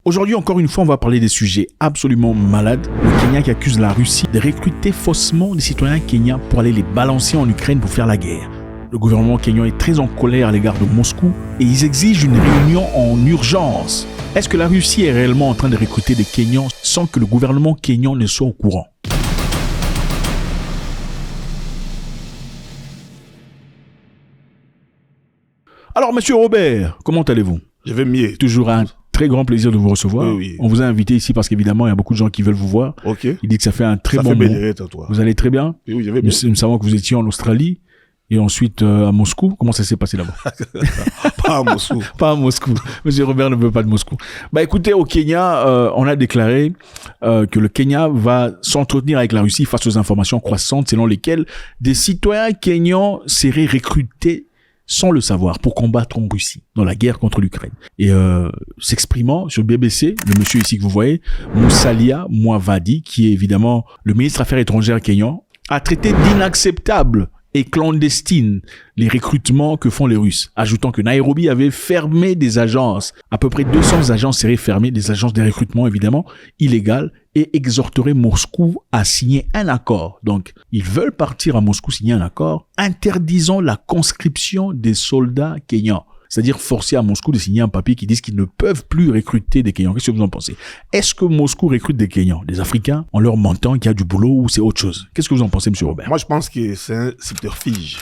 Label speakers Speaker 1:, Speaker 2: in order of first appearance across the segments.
Speaker 1: Aujourd'hui, encore une fois, on va parler des sujets absolument malades. Le Kenya qui accuse la Russie de recruter faussement des citoyens kenyans pour aller les balancer en Ukraine pour faire la guerre. Le gouvernement kenyan est très en colère à l'égard de Moscou et ils exigent une réunion en urgence. Est-ce que la Russie est réellement en train de recruter des Kenyans sans que le gouvernement kenyan ne soit au courant? Alors, monsieur Robert, comment allez-vous?
Speaker 2: Je vais mieux.
Speaker 1: Toujours un très grand plaisir de vous recevoir.
Speaker 2: Oui.
Speaker 1: On vous a invité ici parce qu'évidemment, il y a beaucoup de gens qui veulent vous voir.
Speaker 2: Ok.
Speaker 1: Il dit que ça fait un très bon moment.
Speaker 2: Toi.
Speaker 1: Vous allez très bien?
Speaker 2: Oui, je vais bien.
Speaker 1: Nous savons que vous étiez en Australie et ensuite à Moscou. Comment ça s'est passé là-bas?
Speaker 2: Pas à Moscou.
Speaker 1: Pas à Moscou. Monsieur Robert ne veut pas de Moscou. Bah écoutez, au Kenya, on a déclaré que le Kenya va s'entretenir avec la Russie face aux informations croissantes selon lesquelles des citoyens kenyans seraient recrutés sans le savoir, pour combattre en Russie, dans la guerre contre l'Ukraine. Et s'exprimant sur BBC, le monsieur ici que vous voyez, Musalia Mudavadi, qui est évidemment le ministre des Affaires étrangères kenyan, a traité d'inacceptable et clandestine les recrutements que font les Russes, ajoutant que Nairobi avait fermé des agences, à peu près 200 agences seraient fermées, des agences de recrutement évidemment, illégales, et exhorterait Moscou à signer un accord. Donc, ils veulent partir à Moscou signer un accord interdisant la conscription des soldats kenyans. C'est-à-dire forcer à Moscou de signer un papier qui dit qu'ils ne peuvent plus recruter des Kenyans. Qu'est-ce que vous en pensez? Est-ce que Moscou recrute des Kenyans, des Africains, en leur mentant qu'il y a du boulot ou c'est autre chose? Qu'est-ce que vous en pensez, monsieur Robert?
Speaker 2: Moi, je pense que c'est un subterfuge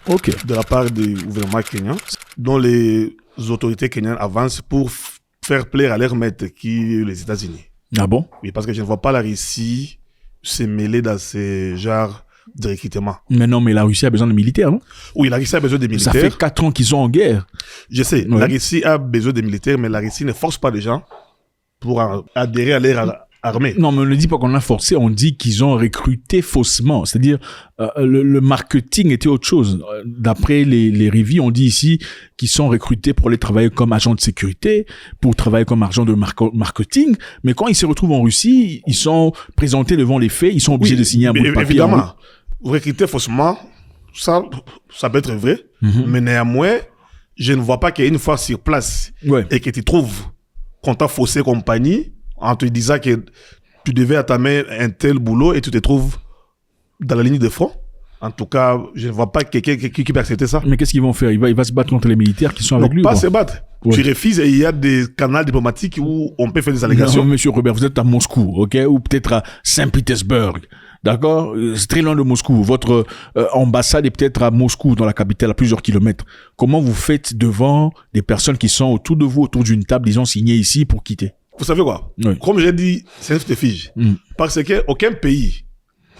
Speaker 1: de
Speaker 2: la part du gouvernement kenyan, dont les autorités kenyanes avancent pour faire plaire à leur maître, qui est les États-Unis.
Speaker 1: Ah bon?
Speaker 2: Oui, parce que je ne vois pas la Russie se mêler dans ces genres de recrutement.
Speaker 1: Mais non, mais la Russie a besoin de militaires, non?
Speaker 2: Oui, la Russie a besoin de militaires.
Speaker 1: Ça fait 4 ans qu'ils sont en guerre.
Speaker 2: Je sais, la Russie a besoin de militaires, mais la Russie ne force pas les gens pour adhérer à leur armée.
Speaker 1: Non, mais on ne dit pas qu'on a forcé, on dit qu'ils ont recruté faussement. C'est-à-dire, le marketing était autre chose. D'après les revues, on dit ici qu'ils sont recrutés pour aller travailler comme agents de sécurité, pour travailler comme agents de marketing. Mais quand ils se retrouvent en Russie, ils sont présentés devant les faits, ils sont obligés de signer un bout de papier.
Speaker 2: Évidemment, recruter faussement, ça peut être vrai. Mais néanmoins, je ne vois pas qu'une fois sur place et que tu trouves qu'on t'a faussé compagnie, en te disant que tu devais entamer un tel boulot et tu te trouves dans la ligne de front. En tout cas, je ne vois pas quelqu'un qui peut accepter ça.
Speaker 1: Mais qu'est-ce qu'ils vont faire? Il va se battre contre les militaires qui sont avec lui?
Speaker 2: Non, pas se battre. Tu refuses et il y a des canaux diplomatiques où on peut faire des allégations.
Speaker 1: Non, monsieur Robert, vous êtes à Moscou, ok? Ou peut-être à Saint-Pétersbourg. D'accord? C'est très loin de Moscou. Votre ambassade est peut-être à Moscou, dans la capitale, à plusieurs kilomètres. Comment vous faites devant des personnes qui sont autour de vous, autour d'une table, disons, signer ici pour quitter?
Speaker 2: Vous savez quoi? Comme j'ai dit, c'est un subterfuge. Parce qu'aucun pays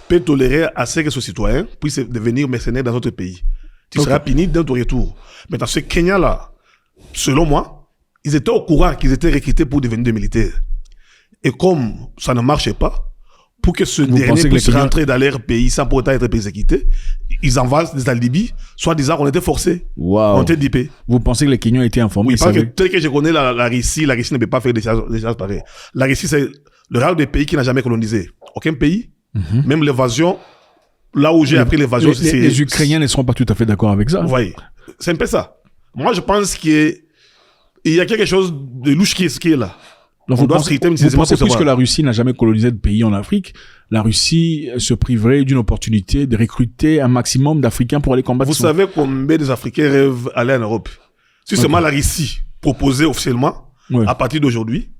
Speaker 2: peut tolérer à ce que ce citoyen puisse devenir mercenaire dans notre pays. Tu seras puni d'un retour. Mais dans ce Kenya-là, selon moi, ils étaient au courant qu'ils étaient recrutés pour devenir des militaires. Et comme ça ne marchait pas, pour que ce dernier puisse rentrer dans leur pays sans pour autant être persécuté, ils envoient des alibis, soit disant qu'on était forcés. On était dipés.
Speaker 1: Vous pensez que les Kenyans étaient informés?
Speaker 2: Oui, parce que tel que je connais la Russie ne peut pas faire des choses pareilles. La Russie, c'est le rare des pays qui n'a jamais colonisé. Aucun pays, même l'évasion, là où j'ai appris l'évasion,
Speaker 1: les Ukrainiens ne seront pas tout à fait d'accord avec ça.
Speaker 2: Vous voyez, c'est un peu ça. Moi, je pense qu'il y a quelque chose de louche qui est là.
Speaker 1: Donc vous pensez puisque la Russie n'a jamais colonisé de pays en Afrique, la Russie se priverait d'une opportunité de recruter un maximum d'Africains pour aller combattre.
Speaker 2: Vous savez combien des Africains rêvent aller en Europe? Si seulement la Russie proposait officiellement, à partir d'aujourd'hui,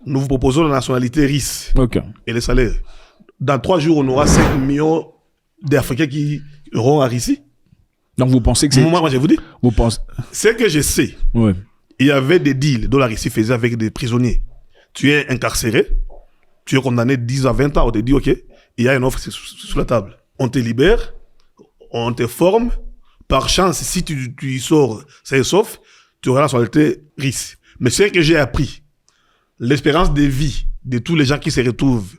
Speaker 2: nous vous proposons la nationalité russe et les salaires. Dans 3 jours, on aura 5 millions d'Africains qui iront à Russie.
Speaker 1: Donc vous pensez que c'est...
Speaker 2: Moi, je vous dis.
Speaker 1: Vous pensez...
Speaker 2: C'est que je sais. Il y avait des deals dont la Russie faisait avec des prisonniers. Tu es incarcéré, tu es condamné 10 à 20 ans, on te dit, OK, il y a une offre sur la table. On te libère, on te forme. Par chance, si tu sors sain et sauf, tu auras la nationalité russe. Mais ce que j'ai appris, l'espérance de vie de tous les gens qui se retrouvent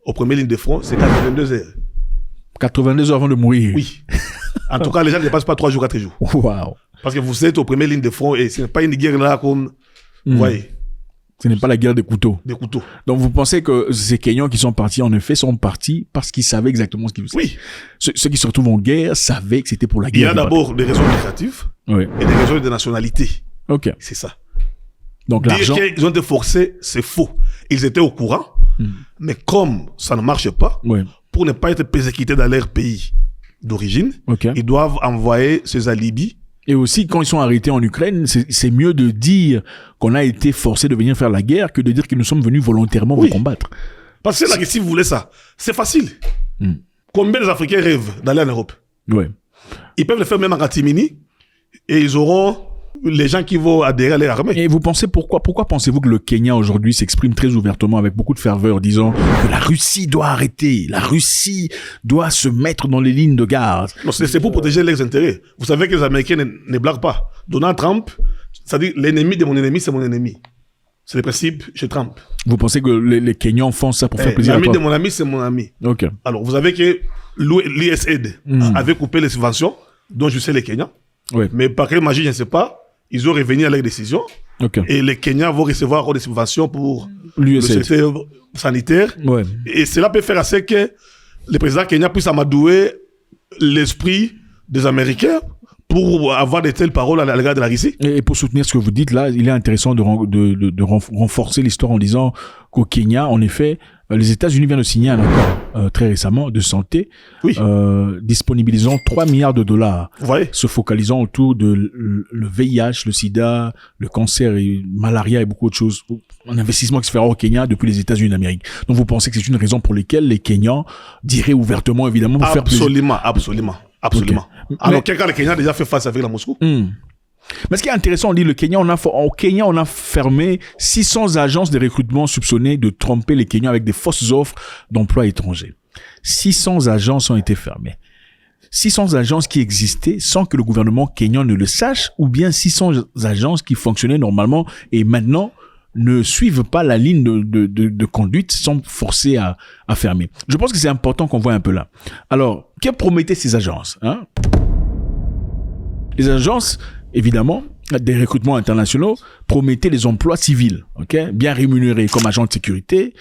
Speaker 2: aux premières lignes de front, c'est 82 heures.
Speaker 1: 82 heures avant de mourir?
Speaker 2: Oui. En tout cas, les gens ne dépassent pas 3 jours, 4 jours.
Speaker 1: Waouh.
Speaker 2: Parce que vous êtes aux premières lignes de front et ce n'est pas une guerre là comme... Vous voyez.
Speaker 1: Ce n'est pas la guerre des couteaux.
Speaker 2: Des couteaux.
Speaker 1: Donc vous pensez que ces Kenyans qui sont partis, en effet, sont partis parce qu'ils savaient exactement ce qu'ils faisaient?
Speaker 2: Oui.
Speaker 1: Ceux qui se retrouvent en guerre savaient que c'était pour la guerre.
Speaker 2: Il y a d'abord des raisons lucratives et des raisons de nationalité.
Speaker 1: Ok.
Speaker 2: C'est ça.
Speaker 1: Donc
Speaker 2: Dire
Speaker 1: l'argent...
Speaker 2: qu'ils ont été forcés, c'est faux. Ils étaient au courant, mais comme ça ne marche pas,
Speaker 1: Ouais.
Speaker 2: pour ne pas être persécutés dans leur pays d'origine,
Speaker 1: Ok.
Speaker 2: ils doivent envoyer ces alibis.
Speaker 1: Et aussi, quand ils sont arrêtés en Ukraine, c'est mieux de dire qu'on a été forcé de venir faire la guerre que de dire que nous sommes venus volontairement vous combattre.
Speaker 2: Parce que là, si vous voulez ça, c'est facile. Combien des Africains rêvent d'aller en Europe?
Speaker 1: Ouais.
Speaker 2: Ils peuvent le faire même en catimini et ils auront les gens qui vont adhérer à leur armée.
Speaker 1: Et vous pensez pourquoi pensez-vous que le Kenya aujourd'hui s'exprime très ouvertement avec beaucoup de ferveur, disant que la Russie doit arrêter, la Russie doit se mettre dans les lignes de garde?
Speaker 2: Non, c'est pour protéger leurs intérêts. Vous savez que les Américains ne blaguent pas. Donald Trump, c'est-à-dire l'ennemi de mon ennemi, c'est mon ennemi. C'est le principe chez Trump.
Speaker 1: Vous pensez que les Kenyans font ça pour faire plaisir à
Speaker 2: l'ami
Speaker 1: Trump?
Speaker 2: de mon ami, c'est mon ami.
Speaker 1: Ok.
Speaker 2: Alors, vous savez que l'USAID avait coupé les subventions, dont je sais les Kenyans.
Speaker 1: Ouais.
Speaker 2: Mais par quelle magie, je ne sais pas, ils ont revenu à leur décision.
Speaker 1: Ok.
Speaker 2: Et les Kenyans vont recevoir encore des subventions pour le
Speaker 1: L'USAID.
Speaker 2: secteur sanitaire.
Speaker 1: Ouais.
Speaker 2: Et cela peut faire assez que le président kenyan puisse amadouer l'esprit des Américains pour avoir de telles paroles à l'égard de la Russie.
Speaker 1: Et pour soutenir ce que vous dites là, il est intéressant de renforcer l'histoire en disant qu'au Kenya, en effet, les États-Unis viennent de signer un accord très récemment de santé,
Speaker 2: Oui.
Speaker 1: disponibilisant 3 milliards de dollars,
Speaker 2: Vous voyez?
Speaker 1: se focalisant autour de le VIH, le sida, le cancer et malaria et beaucoup d'autres choses. Un investissement qui se fait au Kenya depuis les États-Unis d'Amérique. Donc vous pensez que c'est une raison pour laquelle les Kenyans diraient ouvertement, évidemment, pour faire plaisir.
Speaker 2: Absolument.
Speaker 1: Okay.
Speaker 2: Alors,
Speaker 1: Mais-
Speaker 2: quelqu'un, le Kenya a déjà fait face avec la Moscou.
Speaker 1: Mais ce qui est intéressant, on dit, au Kenya, on a fermé 600 agences de recrutement soupçonnées de tromper les Kenyans avec des fausses offres d'emploi étrangers. 600 agences ont été fermées. 600 agences qui existaient sans que le gouvernement kenyan ne le sache, ou bien 600 agences qui fonctionnaient normalement et maintenant ne suivent pas la ligne de conduite, sont forcés à fermer. Je pense que c'est important qu'on voit un peu là. Alors, que promettaient ces agences, hein? Les agences, évidemment, des recrutements internationaux promettaient les emplois civils, ok, bien rémunérés comme agents de sécurité,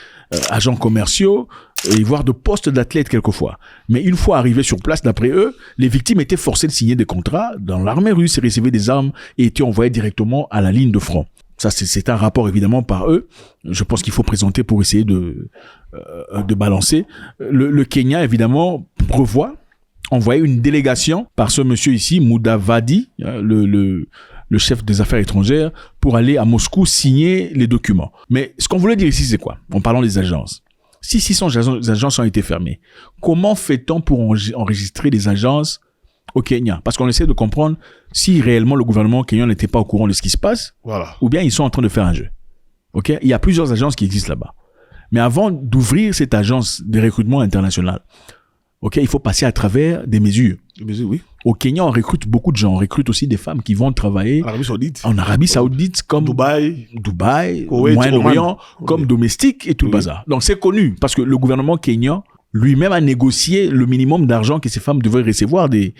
Speaker 1: agents commerciaux, et voire de postes d'athlètes quelquefois. Mais une fois arrivés sur place, d'après eux, les victimes étaient forcées de signer des contrats dans l'armée russe et recevaient des armes et étaient envoyées directement à la ligne de front. Ça, c'est un rapport évidemment par eux. Je pense qu'il faut présenter pour essayer de balancer. Le Kenya, évidemment, prévoit envoyer une délégation par ce monsieur ici, Mudavadi, le chef des affaires étrangères, pour aller à Moscou signer les documents. Mais ce qu'on voulait dire ici, c'est quoi? En parlant des agences. Si 600 agences ont été fermées, comment fait-on pour enregistrer des agences au Kenya? Parce qu'on essaie de comprendre si réellement le gouvernement kenyan n'était pas au courant de ce qui se passe,
Speaker 2: Voilà.
Speaker 1: ou bien ils sont en train de faire un jeu. Ok? Il y a plusieurs agences qui existent là-bas. Mais avant d'ouvrir cette agence de recrutement international, ok, il faut passer à travers des mesures.
Speaker 2: Oui.
Speaker 1: Au Kenya, on recrute beaucoup de gens. On recrute aussi des femmes qui vont travailler
Speaker 2: En Arabie Saoudite.
Speaker 1: en Arabie Saoudite, comme
Speaker 2: Dubaï. Koweït,
Speaker 1: Moyen-Orient,
Speaker 2: Oman.
Speaker 1: comme
Speaker 2: Oui.
Speaker 1: domestique et tout le
Speaker 2: Oui.
Speaker 1: bazar. Donc c'est connu parce que le gouvernement kenyan lui-même a négocié le minimum d'argent que ces femmes devaient recevoir de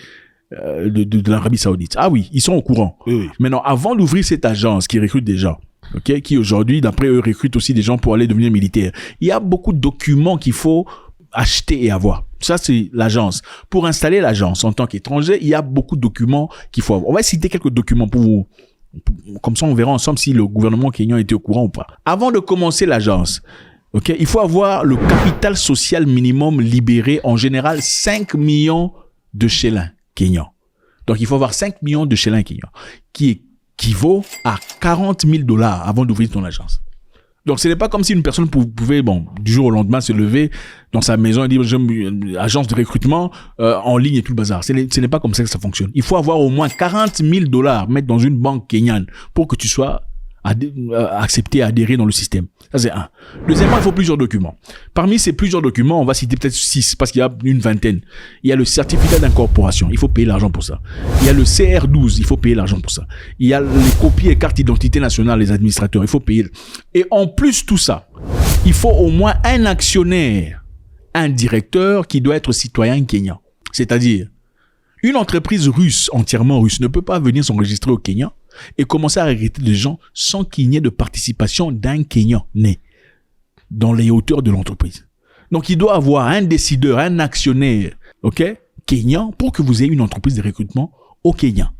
Speaker 1: l'Arabie Saoudite. Ah oui, ils sont au courant.
Speaker 2: Oui.
Speaker 1: Maintenant, avant d'ouvrir cette agence qui recrute des gens, ok, qui aujourd'hui, d'après eux, recrute aussi des gens pour aller devenir militaires, il y a beaucoup de documents qu'il faut acheter et avoir. Ça, c'est l'agence. Pour installer l'agence en tant qu'étranger, il y a beaucoup de documents qu'il faut avoir. On va citer quelques documents pour vous. Comme ça, on verra ensemble si le gouvernement kenyan était au courant ou pas. Avant de commencer l'agence, ok, il faut avoir le capital social minimum libéré, en général 5 millions de shillings kenyans. Donc, il faut avoir 5 millions de shillings kenyans, qui équivaut à 40 000 $ avant d'ouvrir ton agence. Donc, ce n'est pas comme si une personne pouvait, du jour au lendemain, se lever dans sa maison et dire, j'aime une agence de recrutement en ligne et tout le bazar. Ce n'est pas comme ça que ça fonctionne. Il faut avoir au moins 40 000 $, mettre dans une banque kenyane pour que tu sois accepté à adhérer dans le système. Ça, c'est un. Deuxièmement, il faut plusieurs documents. Parmi ces plusieurs documents, on va citer peut-être 6 parce qu'il y a une vingtaine. Il y a le certificat d'incorporation. Il faut payer l'argent pour ça. Il y a le CR12. Il faut payer l'argent pour ça. Il y a les copies et cartes d'identité nationale, les administrateurs. Il faut payer. Et en plus tout ça, il faut au moins un actionnaire, un directeur qui doit être citoyen kenyan. C'est-à-dire, une entreprise russe, entièrement russe, ne peut pas venir s'enregistrer au Kenya et commencer à recruter des gens sans qu'il n'y ait de participation d'un Kenyan né dans les hauteurs de l'entreprise. Donc, il doit avoir un décideur, un actionnaire, ok, kenyan, pour que vous ayez une entreprise de recrutement au Kenya.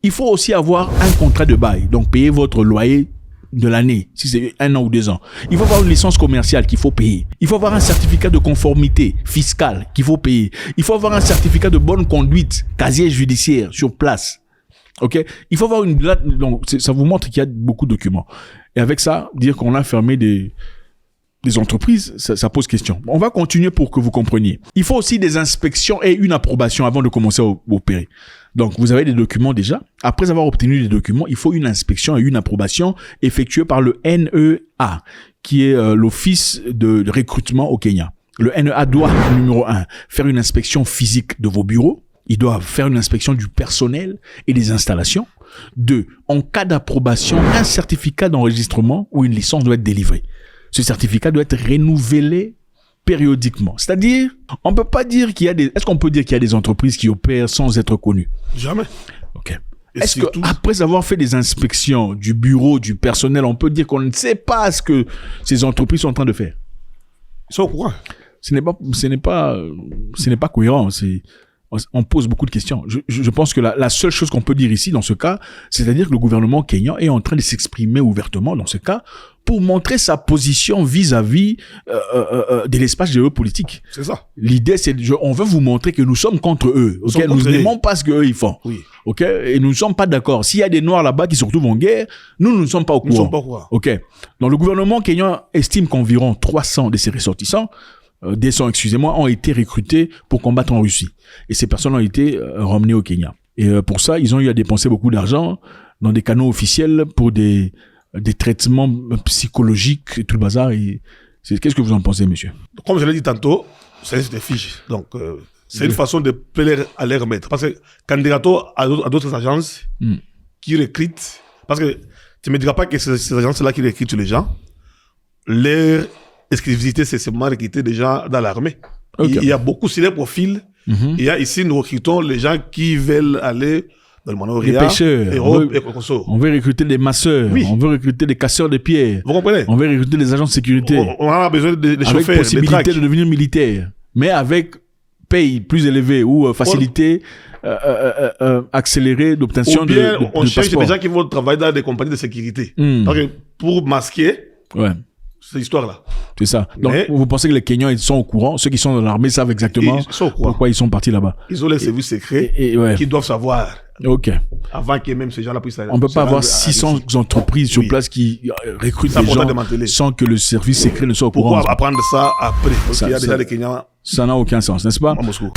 Speaker 1: Il faut aussi avoir un contrat de bail, donc payer votre loyer de l'année, si c'est 1 an ou 2 ans. Il faut avoir une licence commerciale qu'il faut payer. Il faut avoir un certificat de conformité fiscale qu'il faut payer. Il faut avoir un certificat de bonne conduite, casier judiciaire sur place. OK? Il faut avoir donc ça vous montre qu'il y a beaucoup de documents. Et avec ça, dire qu'on a fermé des entreprises, ça pose question. On va continuer pour que vous compreniez. Il faut aussi des inspections et une approbation avant de commencer à opérer. Donc, vous avez des documents déjà. Après avoir obtenu les documents, il faut une inspection et une approbation effectuée par le NEA, qui est l'office de recrutement au Kenya. Le NEA doit, numéro 1, faire une inspection physique de vos bureaux. Il doit faire une inspection du personnel et des installations. 2, en cas d'approbation, un certificat d'enregistrement ou une licence doit être délivré. Ce certificat doit être renouvelé périodiquement. C'est-à-dire, on peut pas dire qu'il y a est-ce qu'on peut dire qu'il y a des entreprises qui opèrent sans être connues?
Speaker 2: Jamais.
Speaker 1: OK. Est-ce qu'après avoir fait des inspections du bureau, du personnel, on peut dire qu'on ne sait pas ce que ces entreprises sont en train de faire?
Speaker 2: Ils sont au courant.
Speaker 1: Ce n'est pas cohérent. On pose beaucoup de questions. Je pense que la seule chose qu'on peut dire ici, dans ce cas, c'est-à-dire que le gouvernement kenyan est en train de s'exprimer ouvertement, dans ce cas, pour montrer sa position vis-à-vis de l'espace géopolitique.
Speaker 2: C'est ça.
Speaker 1: L'idée, c'est on veut vous montrer que nous sommes contre eux. Okay? Nous n'aimons pas ce qu'eux ils font.
Speaker 2: Oui.
Speaker 1: Okay? Et nous ne sommes pas d'accord. S'il y a des Noirs là-bas qui se retrouvent en guerre, nous ne sommes pas au courant.
Speaker 2: Nous ne sommes pas au courant.
Speaker 1: Okay? Donc le gouvernement kenyan estime qu'environ 300 de ses ressortissants, ont été recrutés pour combattre en Russie. Et ces personnes ont été ramenées au Kenya. Et pour ça, ils ont eu à dépenser beaucoup d'argent dans des canaux officiels pour des traitements psychologiques et tout le bazar. Qu'est-ce que vous en pensez, monsieur?
Speaker 2: Comme je l'ai dit tantôt, c'est des fiches. Donc, c'est une façon de plaire à les remettre. Parce que candidato à d'autres agences qui recrutent, parce que tu ne me diras pas que ces agences-là qui recrutent les gens, leur exclusivité, c'est seulement recruter des gens dans l'armée. Okay. Il y a beaucoup sur les profils. Il y a ici, nous recrutons les gens qui veulent aller dans le Monoria,
Speaker 1: les pêcheurs. On veut recruter des masseurs.
Speaker 2: Oui.
Speaker 1: On veut recruter des casseurs de pierres.
Speaker 2: Vous comprenez?
Speaker 1: On veut recruter des agents de sécurité.
Speaker 2: On a besoin de chauffeurs,
Speaker 1: avec possibilité de devenir militaire, mais avec paye plus élevée ou facilité accélérée d'obtention de passeport.
Speaker 2: On cherche des gens qui vont travailler dans des compagnies de sécurité. Donc, pour masquer cette histoire-là.
Speaker 1: C'est ça. Donc, vous pensez que les Kenyans, ils sont au courant? Ceux qui sont dans l'armée savent exactement pourquoi ils sont partis là-bas.
Speaker 2: Ils ont les services secrets qui doivent savoir.
Speaker 1: OK.
Speaker 2: Avant que même ces gens-là puissent aller.
Speaker 1: On ne peut pas avoir 600 entreprises sur place qui recrutent des gens sans que le service secret ne soit au courant.
Speaker 2: Pourquoi apprendre ça après? Parce qu'il y a déjà des Kenyans.
Speaker 1: Ça n'a aucun sens, n'est-ce pas?
Speaker 2: À Moscou.